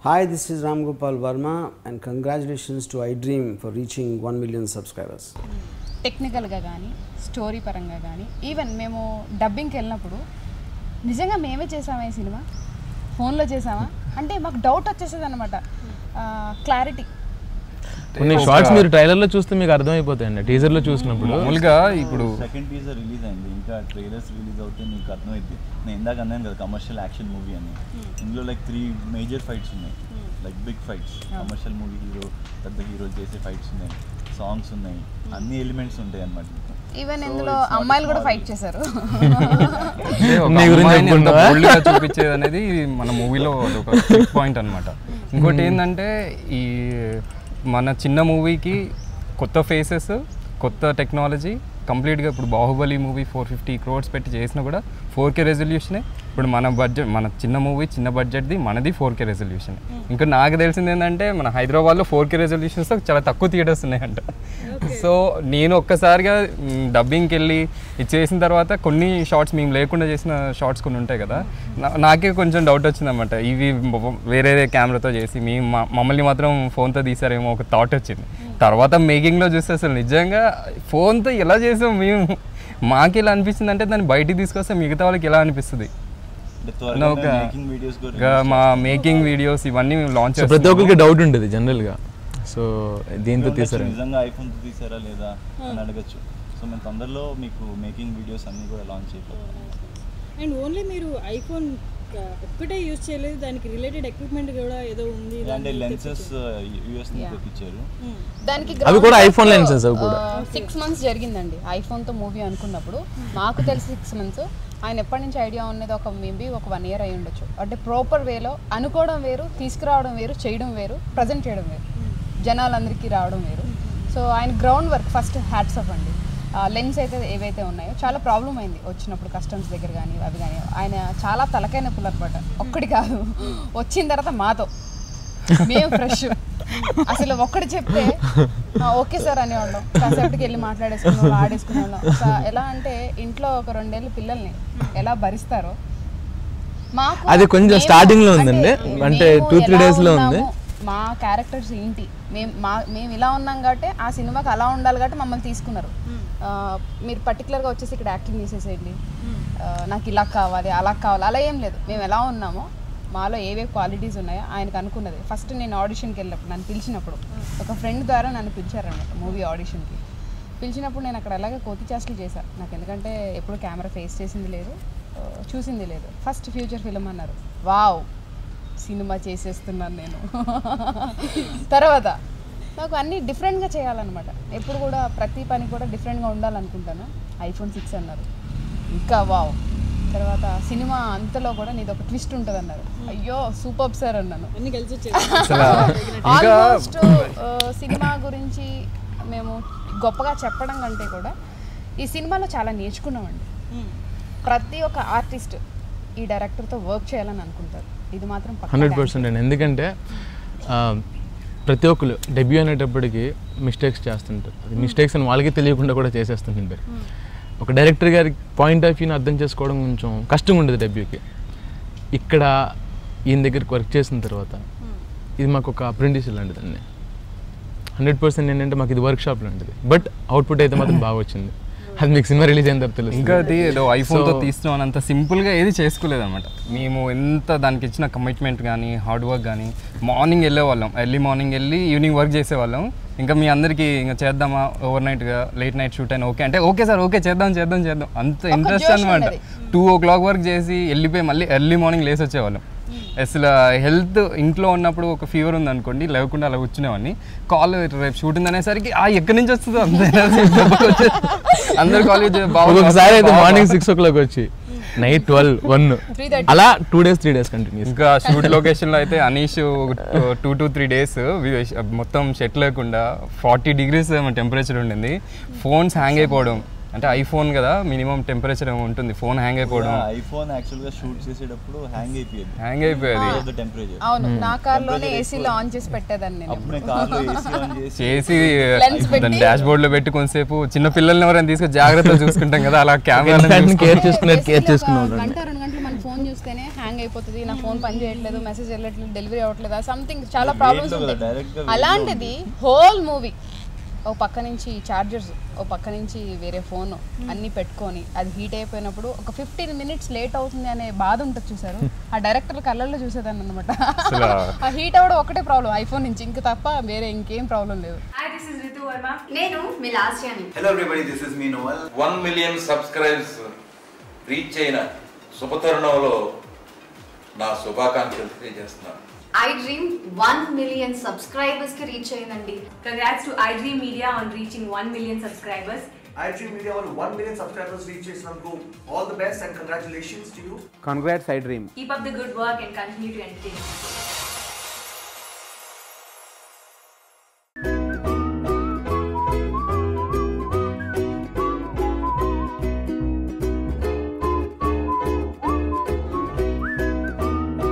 Hi, this is Ram Gopal Verma and congratulations to iDream for reaching 1 million subscribers. టెక్నికల్గా కానీ story పరంగా కానీ even మేము డబ్బింగ్కి వెళ్ళినప్పుడు నిజంగా మేమే చేసామా ఈ సినిమా, ఫోన్లో చేసామా అంటే మాకు డౌట్ వచ్చేసేది అనమాట. క్లారిటీ కొన్ని షార్ట్స్ మీరు ట్రైలర్లో చూస్తే మీకు అర్థమైపోతాయండి, టీజర్లో చూసినప్పుడు. మామూలుగా ఇప్పుడు సెకండ్ టీజర్ రిలీజ్ అయింది, ఇంకా ట్రైలర్స్ రిలీజ్ అవుతే మీకు అర్థమైంది. నేను ఇందాక అన్నాను కదా కమర్షియల్ యాక్షన్ మూవీ అని, ఇందులో లైక్ 3 మేజర్ ఫైట్స్ ఉన్నాయి, like big fights. Commercial movie hero పెద్ద హీరోలు చేసే ఫైట్స్ ఉన్నాయి, సాంగ్స్ ఉన్నాయి, అన్ని ఎలిమెంట్స్ ఉంటాయి అన్నమాట. ఈవెన్ ఇందులో అమ్మాయిలు కూడా ఫైట్ చేశారు. చూపించేది అనేది మన మూవీలో ఒక పాయింట్ అనమాట. ఇంకోటి ఏంటంటే ఈ మన చిన్న మూవీకి కొత్త ఫేసెస్, కొత్త టెక్నాలజీ కంప్లీట్గా. ఇప్పుడు బాహుబలి మూవీ 450 crores పెట్టి చేసినా కూడా 4K రెజల్యూషనే. ఇప్పుడు మన బడ్జెట్, మన చిన్న మూవీ చిన్న బడ్జెట్ది, మనది 4K రెజల్యూషన్. ఇంకా నాకు తెలిసింది ఏంటంటే మన హైదరాబాద్లో 4K రెజల్యూషన్స్ చాలా తక్కువ థియేటర్స్ ఉన్నాయంట. సో నేను ఒక్కసారిగా డబ్బింగ్కి వెళ్ళి ఇది చేసిన తర్వాత కొన్ని షార్ట్స్ మేము లేకుండా చేసిన షార్ట్స్ కొన్ని ఉంటాయి కదా, నాకే కొంచెం డౌట్ వచ్చిందన్నమాట. ఇవి వేరే కెమెరాతో చేసి మేము మమ్మల్ని మాత్రం ఫోన్తో తీసారేమో ఒక థాట్ వచ్చింది. తర్వాత మేకింగ్లో చూస్తే అసలు నిజంగా ఫోన్తో ఎలా చేసాం మేము, మాకు ఎలా అనిపించింది అంటే దాన్ని బయటికి తీసుకొస్తే మిగతా వాళ్ళకి ఎలా అనిపిస్తుంది. మా మేకింగ్ వీడియోస్ ఇవన్నీ లాంచ్ చేస్తాం. ప్రతి ఒక్కరికి డౌట్ ఉంటుంది జనరల్గా. సో దీంతో తీసారా, నిజంగా ఐఫోన్తో తీసారా లేదా అని అడగచ్చు. సో మేము తొందరలో మీకు మేకింగ్ వీడియోస్ అన్నీ కూడా లాంచ్ అయిపోతాం. అండ్ ఓన్లీ మీరు ఐఫోన్ ఒక్కటే యూజ్ చేయలేదు, దానికి రిలేటెడ్ ఎక్విప్మెంట్ కూడా ఏదో ఉంది, అంటే లెన్సెస్ యూఎస్ నుంచి తెప్పించారు. దానికి అవి కూడా ఐఫోన్ లెన్సెస్. అవి కూడా 6 months జరిగిందండి ఐఫోన్తో మూవీ అనుకున్నప్పుడు. మాకు తెలిసి 6 months, ఆయన ఎప్పటి నుంచి ఐడియా ఉన్నది ఒక మేబీ ఒక 1 year అయి ఉండొచ్చు. అంటే ప్రాపర్ వేలో అనుకోవడం వేరు, తీసుకురావడం వేరు, చేయడం వేరు, ప్రజెంట్ చేయడం వేరు, జనాలందరికీ రావడం వేరు. సో ఆయన ground work first hats off అండి. లెన్స్ అయితే ఏవైతే ఉన్నాయో చాలా ప్రాబ్లం అయింది వచ్చినప్పుడు, కస్టమ్స్ దగ్గర కానీ అవి కానీ. ఆయన చాలా తలకాయ నొప్పులు అనమాట, ఒక్కటి కాదు. వచ్చిన తర్వాత మాతో మేము ఫ్రెష్, అసలు ఒక్కటి చెప్తే ఓకే సార్ అనేవాళ్ళం, కాసేపటికి వెళ్ళి మాట్లాడేసుకునే ఆడేసుకునే వాళ్ళం. ఎలా అంటే ఇంట్లో ఒక 2 ఏళ్ళ పిల్లల్ని ఎలా భరిస్తారో మాకు అది కొంచెం స్టార్టింగ్ లో ఉందండి, అంటే 2-3 days లో ఉంది. మా క్యారెక్టర్స్ ఏంటి, మేము ఇలా ఉన్నాం కాబట్టి ఆ సినిమాకి అలా ఉండాలి కాబట్టి మమ్మల్ని తీసుకున్నారు. మీరు పర్టికులర్గా వచ్చేసి ఇక్కడ యాక్టింగ్ చేసేసేయండి, నాకు ఇలా కావాలి అలా కావాలి, అలా ఏం లేదు. మేము ఎలా ఉన్నామో మాలో ఏవే క్వాలిటీస్ ఉన్నాయో ఆయనకు అనుకున్నది. ఫస్ట్ నేను ఆడిషన్కి వెళ్ళినప్పుడు, నన్ను పిలిచినప్పుడు ఒక ఫ్రెండ్ ద్వారా నన్ను పిలిచారనమాట మూవీ ఆడిషన్కి. పిలిచినప్పుడు నేను అక్కడ అలాగే కోతి చేష్టలు చేశాను. నాకు ఎందుకంటే ఎప్పుడు కెమెరా ఫేస్ చేసింది లేదు, చూసింది లేదు. ఫస్ట్ ఫ్యూచర్ ఫిల్మ్ అన్నారు, వావ్ సినిమా చేసేస్తున్నాను నేను. తర్వాత నాకు అన్నీ డిఫరెంట్గా చేయాలన్నమాట. ఎప్పుడు కూడా ప్రతి పని కూడా డిఫరెంట్గా ఉండాలనుకుంటాను. iPhone 6 అన్నారు, ఇంకా వావ్. తర్వాత సినిమా అంతలో కూడా నీది ఒక ట్విస్ట్ ఉంటుంది అన్నారు. అయ్యో సూపర్ సార్ అన్నాను. ఆల్మోస్ట్ సినిమా గురించి మేము గొప్పగా చెప్పడం కంటే కూడా ఈ సినిమాలో చాలా నేర్చుకున్నామండి. ప్రతి ఒక్క ఆర్టిస్ట్ ఈ డైరెక్టర్తో వర్క్ చేయాలని అనుకుంటారు, ఇది మాత్రం 100% అండి. ఎందుకంటే ప్రతి ఒక్కరు డెబ్యూ అనేటప్పటికి మిస్టేక్స్ చేస్తుంటారు. మిస్టేక్స్ అని వాళ్ళకి తెలియకుండా కూడా చేసేస్తుంటారు. ఒక డైరెక్టర్ గారి పాయింట్ ఆఫ్ వ్యూని అర్థం చేసుకోవడం కొంచెం కష్టంగా ఉండదు డెబ్యూకి. ఇక్కడ ఈయన దగ్గరికి వర్క్ చేసిన తర్వాత ఇది మాకు ఒక అప్రెంటిస్ లాంటిదండి. 100% ఏంటంటే మాకు ఇది వర్క్ షాప్ లాంటిది. బట్ అవుట్పుట్ అయితే మాత్రం బాగా వచ్చింది. అది మీకు సినిమా రిలీజ్ అయిన తర్వాత తెలుసు. ఇంకా అది ఏదో ఐఫోన్తో తీస్తున్నాం అంత సింపుల్గా ఏది చేసుకోలేదు అనమాట. మేము ఎంత దానికి ఇచ్చిన కమిట్మెంట్ కానీ హార్డ్ వర్క్ కానీ, మార్నింగ్ వెళ్ళేవాళ్ళం, ఎర్లీ మార్నింగ్ వెళ్ళి ఈవినింగ్ వర్క్ చేసేవాళ్ళం. ఇంకా మీ అందరికీ ఇంకా చేద్దామా ఓవర్ నైట్గా లేట్ నైట్ షూట్ అయినా ఓకే అంటే ఓకే సార్ ఓకే చేద్దాం చేద్దాం చేద్దాం అంత ఇంట్రెస్ట్ అనమాట. 2 o'clock వర్క్ చేసి వెళ్ళిపోయి మళ్ళీ ఎర్లీ మార్నింగ్ లేసి వచ్చేవాళ్ళం. అసలు హెల్త్ ఇంట్లో ఉన్నప్పుడు ఒక ఫీవర్ ఉందనుకోండి, లేకుండా అలా కూర్చునేవాడిని. కాల్ రేపు షూట్ ఉంది అనేసరికి ఎక్కడి నుంచి వస్తుందో అందరు కాలేజ్ ఒకసారి అయితే మార్నింగ్ 6 o'clock వచ్చి నైట్ 12, 1 అలా 2 days 3 days కంటిన్యూస్. ఇంకా షూట్ లొకేషన్లో అయితే అనీష్ 2 to 3 days మొత్తం షెట్ లేకుండా 40 degrees టెంపరేచర్ ఉండింది. ఫోన్స్ హ్యాంగ్ అయిపోవడం, అంటే ఐఫోన్ కదా మినిమం టెంపరేచర్ ఏమో ఉంటుంది, ఫోన్ హ్యాంగ్ అయిపోవడం. ఐఫోన్ యాక్చువల్గా షూట్ చేసేటప్పుడు హ్యాంగ్ అయిపోయేది టెంపరేచర్. అవును, నా కార్లోనే ఏసీలో ఆన్ చేసి పెట్టేదాన్ని నేను. అప్పుడు నేను కార్లో ఏసీ ఆన్ చేసి దాన్ని డాష్ బోర్డ్ లో పెట్టి కొంతసేపు చిన్న పిల్లల్ని ఎవరైనా తీసుకొని జాగ్రత్తగా చూసుకుంటాం కదా, అలా కెమెరా కేర్ చేసుకున్నారు. గంట 2 గంటలు మన ఫోన్ చూస్తేనే హ్యాంగ్ అయిపోతుంది, నా ఫోన్ పని చేయట్లేదు, మెసేజ్ వెళ్ళట్లేదు, డెలివరీ అవ్వట్లేదు, సంథింగ్ చాలా ప్రాబ్లమ్స్ ఉంటాయి. అలాంటిది హోల్ మూవీ ఓ పక్క నుంచి చార్జర్స్, ఓ పక్క నుంచి వేరే ఫోన్ అన్నీ పెట్టుకొని అది హీట్ అయిపోయినప్పుడు ఒక 15 minutes లేట్ అవుతుంది అనే బాధ ఉంటుంది చూసారు, ఆ డైరెక్టర్ కళ్ళల్లో చూసేదాన్ని అనమాట. ఆ హీట్ అవ్వడం ఒకటే ప్రాబ్లం ఐఫోన్ నుంచి, ఇంక తప్ప వేరే ఇంకేం ప్రాబ్లం లేదు. Hi, this is Ritu Varma. నేను మీ లాస్యాని. హలో ఎవ్రీబడి, దిస్ ఇస్ మీ నోవల్. 1 million సబ్స్క్రైబర్స్ రీచ్ అయిన శుభతరుణంలో నా శుభాకాంక్షలు తెలియజేస్తున్నాను. iDream 1 million subscribers కి రీచ్ అయిందండి. Congrats to iDream Media on reaching 1 million subscribers. iDream Media on 1 million subscribers reach చేసినందుకు all the best and congratulations to you. Congrats iDream. Keep up the good work and continue to entertain us.